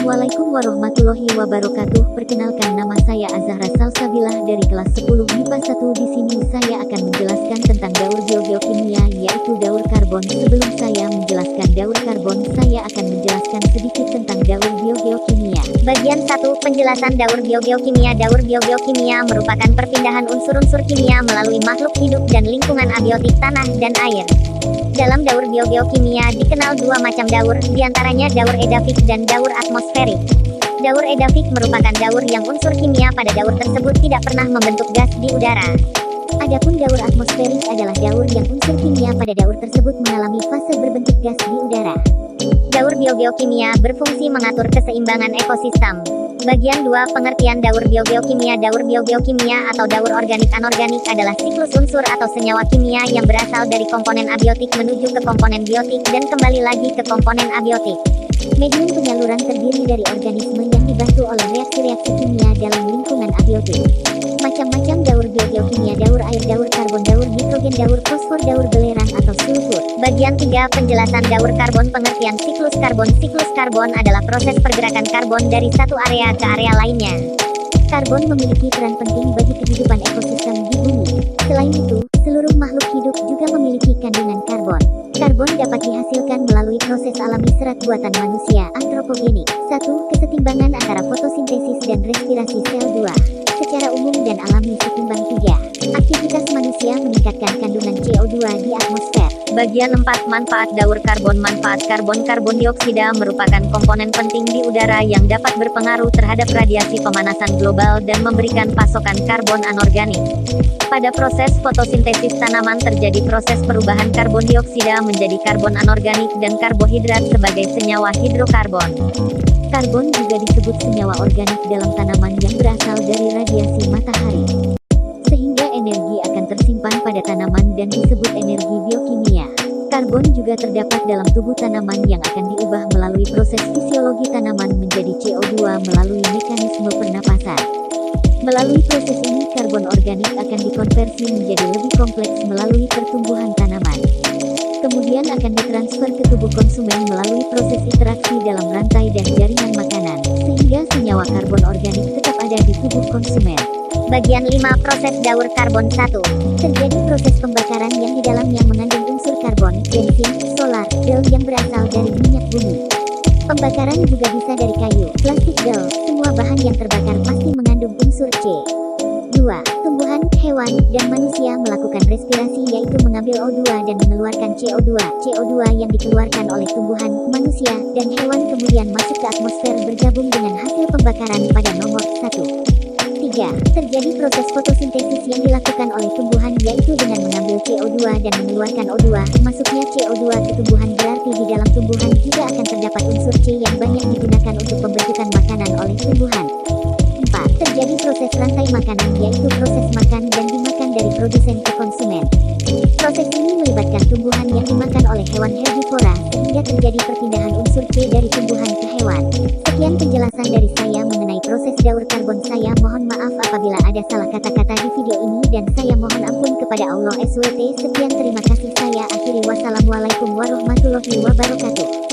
Assalamualaikum warahmatullahi wabarakatuh. Perkenalkan, nama saya Azahra Salsabilah dari kelas 10 MIPA 1. Di sini saya akan menjelaskan tentang daur geokimia, yaitu daur karbon. Sebelum saya menjelaskan daur karbon, saya akan menjelaskan sedikit tentang daur geokimia. Bagian 1. Penjelasan daur geokimia. Daur geokimia merupakan perpindahan unsur-unsur kimia melalui makhluk hidup dan lingkungan abiotik tanah dan air. Dalam daur geokimia dikenal dua macam daur, diantaranya daur edafik dan daur atmosferik. Daur edafik merupakan daur yang unsur kimia pada daur tersebut tidak pernah membentuk gas di udara. Adapun daur atmosferik adalah daur yang unsur kimia pada daur tersebut mengalami fase berbentuk gas di udara. Daur geokimia berfungsi mengatur keseimbangan ekosistem. Bagian 2. Pengertian daur geokimia. Daur geokimia atau daur organik-anorganik adalah siklus unsur atau senyawa kimia yang berasal dari komponen abiotik menuju ke komponen biotik dan kembali lagi ke komponen abiotik. Medium penyaluran terdiri dari organisme yang dibantu oleh reaksi-reaksi kimia dalam lingkungan abiotik. Macam-macam daur geokimia: daur air, daur karbon, daur nitrogen, daur fosfor, daur belerang atau sulfur. Bagian 3. Penjelasan daur karbon. Pengertian siklus karbon. Siklus karbon adalah proses pergerakan karbon dari satu area ke area lainnya. Karbon memiliki peran penting bagi kehidupan ekosistem di bumi. Selain itu, seluruh makhluk hidup juga memiliki kandungan karbon. Karbon dapat dihasilkan melalui proses alami serat buatan manusia, antropogenik. 1. Kesetimbangan antara fotosintesis dan respirasi sel. 2. Secara umum dan alami setimbang. 3. Aktivitas manusia meningkatkan kandungan CO2 di atmosfer. Bagian 4. Manfaat daur karbon. Manfaat karbon. Karbon dioksida merupakan komponen penting di udara yang dapat berpengaruh terhadap radiasi pemanasan global dan memberikan pasokan karbon anorganik. Pada proses fotosintesis tanaman terjadi proses perubahan karbon dioksida menjadi karbon anorganik dan karbohidrat sebagai senyawa hidrokarbon. Karbon juga disebut senyawa organik dalam tanaman yang berasal dari radiasi matahari. Sehingga energi akan tersimpan pada tanaman dan disebut energi biokimia. Karbon juga terdapat dalam tubuh tanaman yang akan diubah melalui proses fisiologi tanaman menjadi CO2 melalui mekanisme pernapasan. Melalui proses ini, karbon organik akan dikonversi menjadi lebih kompleks melalui pertumbuhan tanaman. Kemudian akan ditransfer ke tubuh konsumen melalui proses interaksi dalam rantai dan jaringan makanan, sehingga senyawa karbon organik tetap ada di tubuh konsumen. Bagian 5. Proses daur karbon. 1. Terjadi proses pembakaran yang di dalamnya mengandung unsur karbon, bensin, solar, gel yang berasal dari minyak bumi. Pembakaran juga bisa dari kayu, plastik, gel. Semua bahan yang terbakar pasti mengandung unsur C. 2. Tumbuhan, hewan, dan manusia melakukan respirasi, yaitu mengambil O2 dan mengeluarkan CO2. CO2 yang dikeluarkan oleh tumbuhan, manusia, dan hewan kemudian masuk ke atmosfer bergabung dengan hasil pembakaran pada nomor 1. 3. Terjadi proses fotosintesis yang dilakukan oleh tumbuhan, yaitu dengan mengambil CO2 dan mengeluarkan O2. Masuknya CO2 ke tumbuhan berarti di dalam tumbuhan juga akan terdapat unsur C yang banyak digunakan untuk pembentukan makanan oleh tumbuhan. 4. Terjadi proses rantai makanan, yaitu proses makan dan dimakan dari produsen ke konsumen. Proses ini melibatkan tumbuhan yang dimakan oleh hewan herbivora, sehingga terjadi perpindahan unsur C dari tumbuhan ke hewan. Sekian penjelasan dari saya mengenai proses daur karbon. Saya mohon maaf apabila ada salah kata-kata di video ini dan saya mohon ampun kepada Allah SWT. Sekian, terima kasih, saya akhiri. Wassalamualaikum warahmatullahi wabarakatuh.